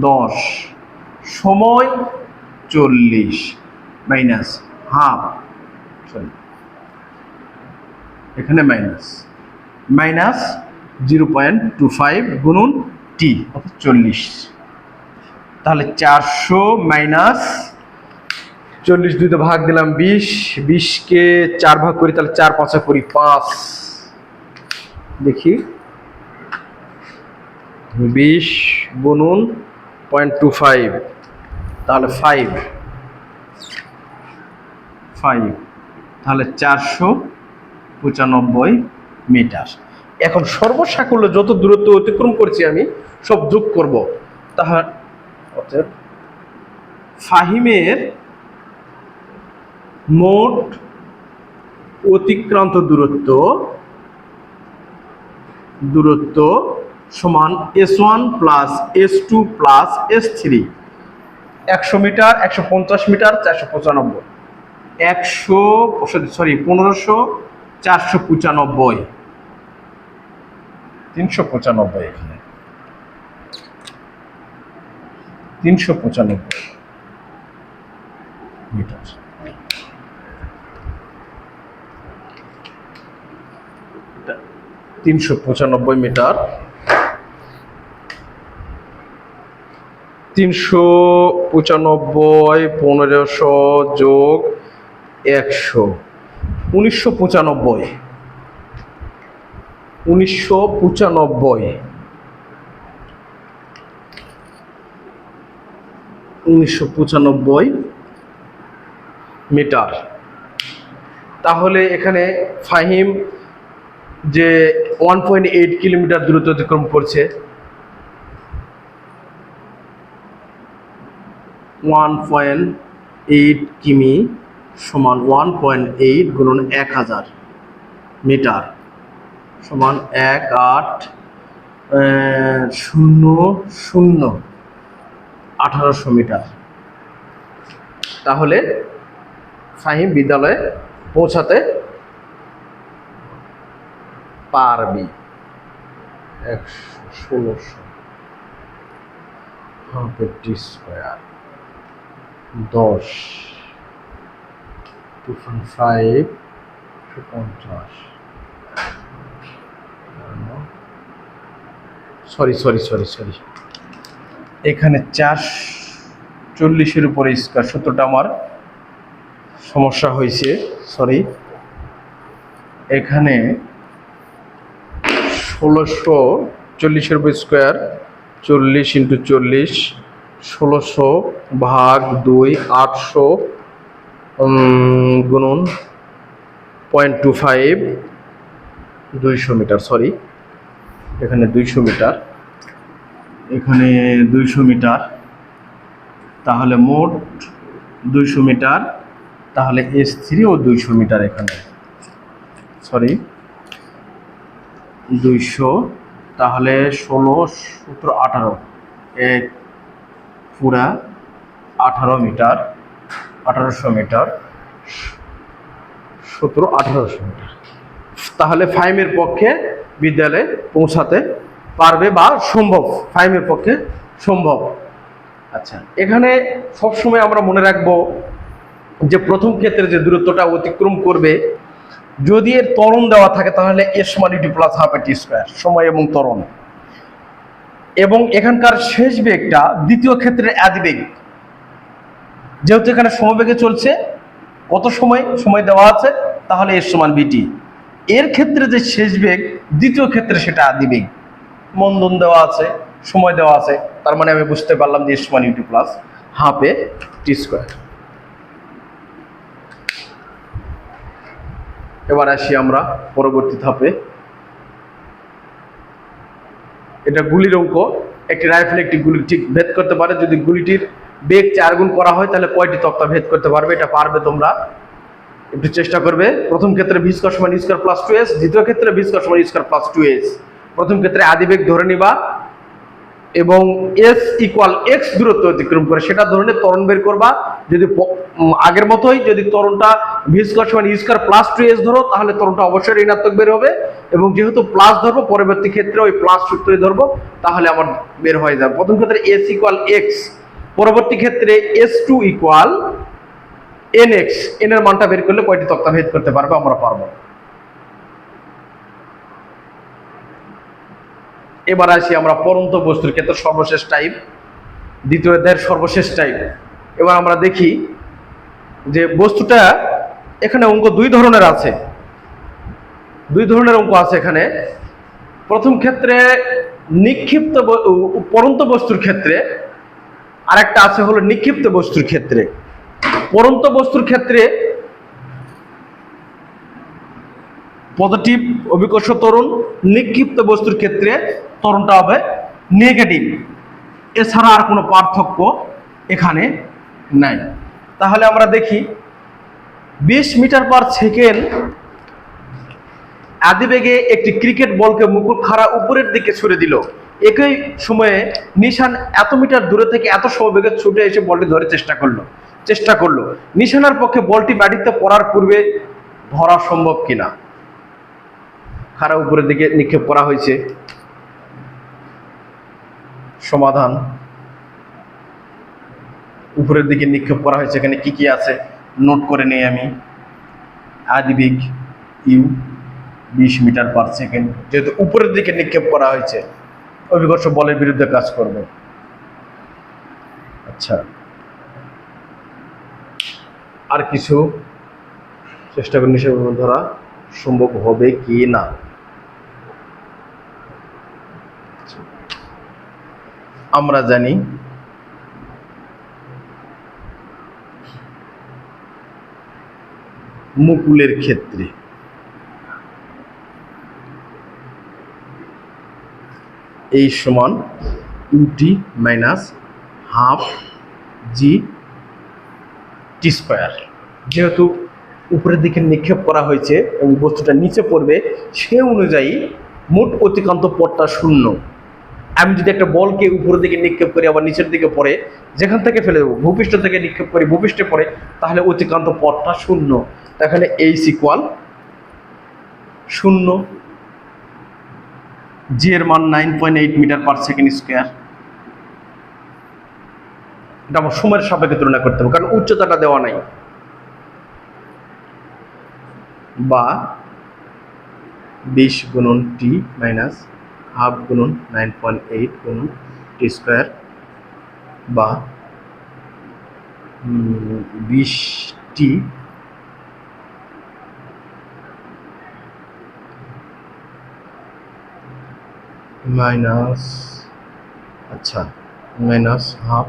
10, সময় 40 মাইনাস হাফ, এখানে মাইনাস 0.25 গুণন টি, অর্থাৎ 40। তাহলে 400 মাইনাস 40 2 ভাগ দিলাম 20, 20কে 4 ভাগ করি, তাহলে 4 5 করি 5, দেখি 20 গুণন 0.25, তাহলে 5, তাহলে 495 মিটার। এখন সর্বসাকুল্য যত দূরত্ব অতিক্রম করছি আমি সব যোগ করব। তাহলে অর্থাৎ ফাহিমের মোট অতিক্রান্ত দূরত্ব সমান S1 plus S2 plus S3। 100 metre, 150 metre, 495, 1500, 495, 395, এখানে 395 মিটার। এটা 395 মিটার 395 1500 যোগ 100 1995 মিটার। তাহলে এখানে ফাহিম যে 1.8 কিলোমিটার দূরত্ব অতিক্রম করছে, 1.8 কিমি সমান 1.8 গুণন 1000 মিটার সমান 1800 মিটার। তাহলে ফাহিম বিদ্যালয়ে পৌঁছাতে পারবে। 1600 হাফ টি স্কয়ার 10 2.5 250 সরি এখানে 440 উপরে স্কয়ার সূত্রটা আমার সমস্যা হয়েছে, সরি। এখানে 1640 উপর স্কয়ার 40 × 40 1600 ভাগ 2 800 গুণন 0.25 200 মিটার, সরি এখানে 200 মিটার, এখানে 200 মিটার। তাহলে মোট 200 মিটার। তাহলে S3 ও 200 মিটার, এখানে সরি 200। তাহলে 16 সূত্র 18 এক পুরা 18 মিটার 1800 মিটার সূত্র 1800 মিটার। তাহলে ফাহিমের পক্ষে বিদ্যালয়ে পৌঁছাতে পারবে বা সম্ভব, ফাহিমের পক্ষে সম্ভব। আচ্ছা, এখানে সবসময় আমরা মনে রাখবো যে প্রথম ক্ষেত্রে যে দূরত্বটা অতিক্রম করবে, যদি এর ত্বরণ দেওয়া থাকে তাহলে S = UT + ½ t², সময় এবং ত্বরণ। এবং এখানকার শেষ বেগটা দ্বিতীয় ক্ষেত্রের আদিবেগ, যেহেতু এখানে সমবেগে চলছে, কত সময় দেওয়া আছে, তাহলে S = VT। এর ক্ষেত্রে যে শেষ বেগ দ্বিতীয় ক্ষেত্রে সেটা আদিবেগ, মন্দন দেওয়া আছে, সময় দেওয়া আছে, তার মানে আমি বুঝতে পারলাম যে S = UT + ½ t²। এবার আসি আমরা পরবর্তী ধাপে। এটা গুলির অঙ্ক। একটি রাইফেল একটি গুলি ঠিক ভেদ করতে পারে। যদি গুলিটির বেগ 4 গুণ করা হয় তাহলে কয়টি তক্তা ভেদ করতে পারবে? এটা পারবে তোমরা, একটু চেষ্টা করবে। প্রথম ক্ষেত্রে v² = u² + 2s, দ্বিতীয় ক্ষেত্রে v² = u² + 2s। প্রথম ক্ষেত্রে আদিবেগ ধরে নিবা এবং s = x দূরত্ব অতিক্রম করে সেটা ধরে নিয়ে ত্বরণ বের করবা। যদি আগের মতোই যদি ত্বরণটা v² = u² + 2s ধরো, তাহলে ত্বরণটা অবশ্যই ঋণাত্মক বের হবে। এবং যেহেতু প্লাস ধরবো, পরবর্তী ক্ষেত্রে ওই প্লাস সূত্রই ধরবো, তাহলে আমার বের হয়ে যাবে। প্রথম ক্ষেত্রে s = x, পরবর্তী ক্ষেত্রে s2 = nx। n এর মানটা বের করলে কয়টি তক্তা ভেদ করতে পারবে? আমরা পারবো। এবার আসি আমরা পরন্ত বস্তুর ক্ষেত্রে সর্বশেষ টাইপ, দ্বিতীয় অধ্যায়ের সর্বশেষ টাইপ। এবার আমরা দেখি যে বস্তুটা, এখানে অঙ্ক দুই ধরনের আছে, দুই ধরনের অঙ্ক আছে এখানে। প্রথম ক্ষেত্রে নিক্ষিপ্ত পরন্ত বস্তুর ক্ষেত্রে, আরেকটা আছে হলো নিক্ষিপ্ত বস্তুর ক্ষেত্রে। পরন্ত বস্তুর ক্ষেত্রে পজিটিভ অভিকর্ষ ত্বরণ, নিক্ষিপ্ত বস্তুর ক্ষেত্রে ত্বরণটা হবে নেগেটিভ। এছাড়া আর কোনো পার্থক্য এখানে নাই। তাহলে আমরা দেখি 20 মিটার/সেকেন্ড আদিবেগে একটি ক্রিকেট বলকে মুকুল খাড়া উপরের দিকে ছুড়ে দিল। একই সময়ে নিশান এত মিটার দূরে থেকে এত সমবেগে ছুটে এসে বলটি ধরে চেষ্টা করলো। নিশানার পক্ষে বলটি মাটিতে পড়ার পূর্বে ধরা সম্ভব কিনা? খাড়া উপরের দিকে নিক্ষেপ করা হয়েছে। সমাধান, উপরের দিকে নিক্ষেপ করা হয়েছে, এখানে কি কি আছে নোট করে নেই আমি। আদিবেগ u 20 মিটার/সেকেন্ড, যেহেতু উপরের দিকে নিক্ষেপ করা হয়েছে, অভিকর্ষ বলের বিরুদ্ধে কাজ করবে। আচ্ছা, আর কিছু চেষ্টা করে নিষেধ ধরা সম্ভব হবে কি না। আমরা জানি মুকুলের ক্ষেত্রে এই সমান ইউটি মাইনাস হাফ জি টি স্কোয়ার। যেহেতু উপরের দিকে নিক্ষেপ করা হয়েছে এবং বস্তুটা নিচে পড়বে, সে অনুযায়ী মোট অতিক্রান্ত পথটা শূন্য। আমি যদি একটা বলকে উপরের দিকে নিক্ষেপ করি আবার নিচের দিকে পড়ে, যেখান থেকে ফেলে দেবো, ভূপৃষ্ঠ থেকে নিক্ষেপ করি ভূপৃষ্ঠে পড়ে, তাহলে অতিক্রান্ত পথটা শূন্য। এখানে এইচ ইকুয়াল শূন্য, জি এর মান 9.8 মিটার পার সেকেন্ড স্কোয়ার। এটা আমার সময়ের সাপেক্ষে তুলনা করতে হবে, কারণ উচ্চতাটা দেওয়া নাই। বা 20 গুণন টি মাইনাস হাফ গুণন 9.8 গুণন টি স্কোয়ার, বা 20টি মাইনাস হাফ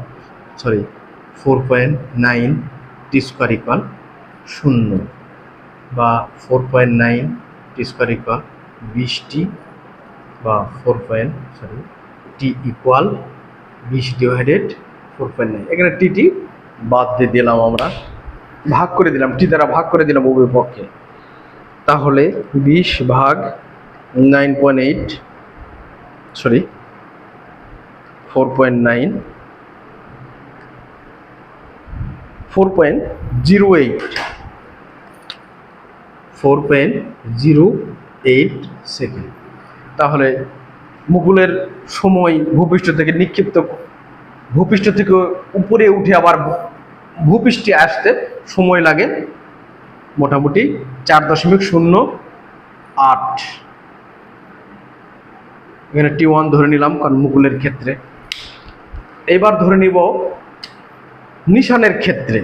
4.9 টি স্কোয়ার ইকুয়াল শূন্য, বা 4.9 টি স্কোয়ার ইকুয়াল 20টি, বা টি ইকুয়াল 20 ডিভাইডেড 4.9। এখানে টি বাদ দিয়ে দিলাম, আমরা ভাগ করে দিলাম, টি দ্বারা ভাগ করে দিলাম উভয় পক্ষে। তাহলে 20 ভাগ 9.8 4.9 4.08 সেকেন্ড। তাহলে মুকুলের সময় ভূপৃষ্ঠ থেকে উপরে উঠে আবার ভূপৃষ্ঠে আসতে সময় লাগে মোটামুটি 4.08। এখানে T1 ধরে নিলাম, কারণ মুকুলের ক্ষেত্রে। এবার ধরে নিব নিশানের ক্ষেত্রে।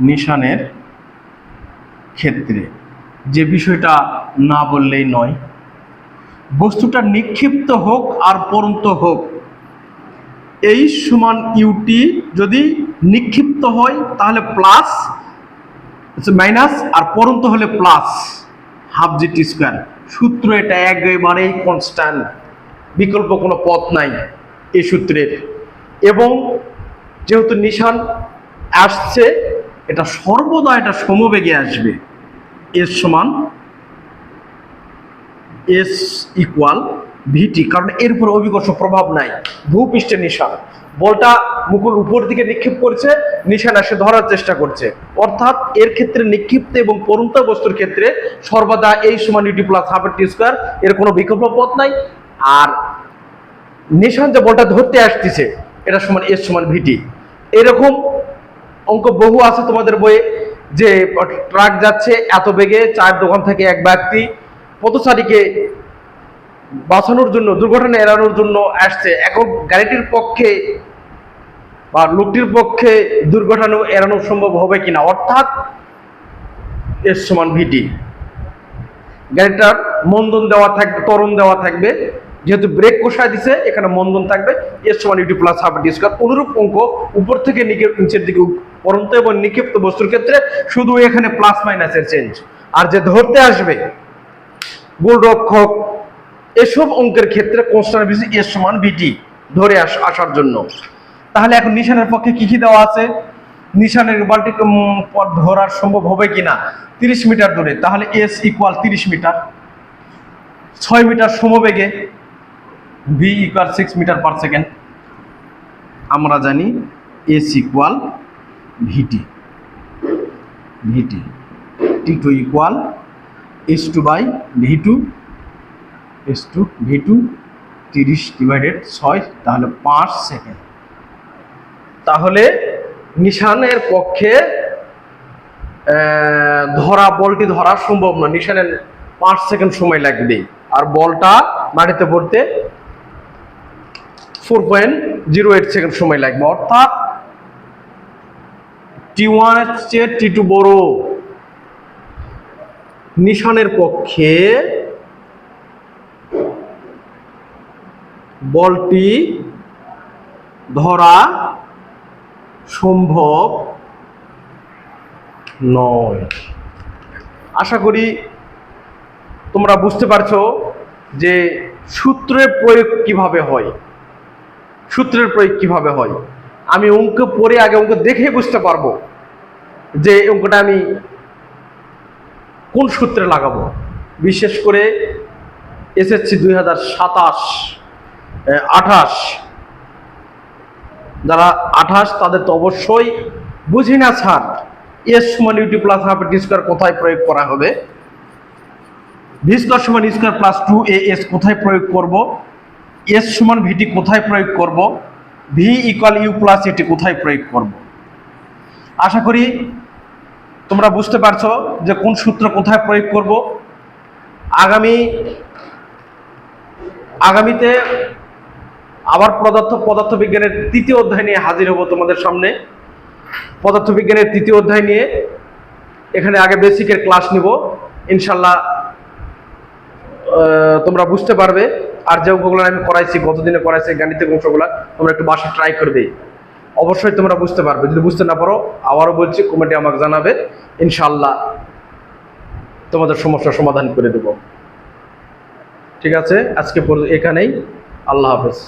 নিশানের ক্ষেত্রে যে বিষয়টা না বললেই নয়, বস্তুটা নিক্ষিপ্ত হোক আর পড়ন্ত হোক, এই সমান ইউটি যদি নিক্ষিপ্ত হয় তাহলে প্লাস মাইনাস, আর পড়ন্ত হলে প্লাস হাফ জি টি স্কোয়ার। সূত্র এটা একেবারেই কনস্ট্যান্ট, বিকল্প কোনো পথ নাই এই সূত্রের। এবং যেহেতু নিশান আসছে, এটা সর্বদা এটা সমবেগে আসবে। এস সমান এস ইকুয়াল ভিটি, কারণ এর উপর অভিকর্ষ প্রভাব নাই, ভূপৃষ্ঠের নিশান। বলটা মুকুল উপর দিকে নিক্ষেপ করছে, নিশান এসে ধরার চেষ্টা করছে। অর্থাৎ এর ক্ষেত্রে নিক্ষিপ্ত এবং পড়ন্ত বস্তুর ক্ষেত্রে সর্বদা এই সমান ইউটি প্লাস হাফ টি স্কোয়ার, এর কোনো বিকল্প পথ নাই। আর নিশান যে বলটা ধরতে আসতেছে, এটা সমান এস সমান ভিটি। এরকম অঙ্ক বহু আছে তোমাদের বইয়ে, যে ট্রাক যাচ্ছে এত বেগে, চায়ের দোকান থেকে এক ব্যক্তি পথচারীকে বাঁচানোর জন্য, দুর্ঘটনা এড়ানোর জন্য আসছে। এখন গাড়িটির পক্ষে বা লোকটির পক্ষে দুর্ঘটনা এড়ানো সম্ভব হবে কিনা, অর্থাৎ এস সমান ভিটি। গাড়িটার মন্দন দেওয়া থাকবে, ত্বরণ দেওয়া থাকবে, যেহেতু ব্রেক কষায় দিছে এখানে মন্দন থাকবে, এস সমান UT plus half T square. অনুরূপ অঙ্ক উপর থেকে নিচের দিকে পড়ন্ত এবং নিক্ষিপ্ত বস্তুর ক্ষেত্রে শুধু এখানে প্লাস মাইনাসের চেঞ্জ। আর যে ধরতে আসবে গোলরক্ষক, এসব অঙ্কের ক্ষেত্রে কনস্ট্যান্ট বেশি এস সমান ভিটি ধরে আসার জন্য। তাহলে এখন নিশানের পক্ষে কি কি দেওয়া আছে, নিশানের বালটি পথ ধরার সম্ভব হবে কিনা 30 মিটার দূরে, তাহলে এস ইকুয়াল 30 মিটার, 6 মিটার সমবেগে, v equal 6 metre per second. আমরা জানি S equal v t, T2 equal S2 by V2, V2 30 divided 6, তাহলে 5 সেকেন্ড। তাহলে নিশানের পক্ষে বলটি ধরা সম্ভব না, নিশানের 5 সেকেন্ড সময় লাগবে। আর বলটা মাটিতে পড়তে 4.08 সেকেন্ড সময় লাগবে, অর্থাৎ T1 এর চেয়ে T2 বড়। নিশানের পক্ষে বলটি ধরা সম্ভব নয়। আশা করি তোমরা বুঝতে পারছো যে সূত্রের প্রয়োগ কিভাবে হয়। সূত্রের প্রয়োগ কিভাবে হয় আমি অঙ্ক পড়ে আগে অঙ্ক দেখে বুঝতে পারবো যে অঙ্কটা আমি কোন সূত্রে লাগাবো। বিশেষ করে এসএসসি 2027-28 যারা 28 তাদের তো অবশ্যই বুঝি না স্যার এস সমান UT plus half T square কোথায় প্রয়োগ করা হবে, ভি স্কয়ার সমান ই স্কয়ার প্লাস 2as কোথায় প্রয়োগ করব, এস সমান ভিটি কোথায় প্রয়োগ করব, ভি ইকুয়াল ইউ প্লাস এটি কোথায় প্রয়োগ করব। আশা করি তোমরা বুঝতে পারছো যে কোন সূত্র কোথায় প্রয়োগ করব। আগামীতে আবার পদার্থবিজ্ঞানের তৃতীয় অধ্যায় নিয়ে হাজির হব তোমাদের সামনে। পদার্থবিজ্ঞানের তৃতীয় অধ্যায় নিয়ে এখানে আগে বেসিকের ক্লাস নিব, ইনশাল্লাহ তোমরা বুঝতে পারবে। আর যে অঙ্কগুলো আমি করাইছি, গতদিনে করাইছি গাণিতিক অংশগুলো, তোমরা একটু বাসা ট্রাই করবে, অবশ্যই তোমরা বুঝতে পারবে। যদি বুঝতে না পারো আবারও বলছি কমেন্টে আমাকে জানাবে, ইনশাল্লাহ তোমাদের সমস্যার সমাধান করে দেব। ঠিক আছে, আজকে এখানেই, আল্লাহ হাফেজ।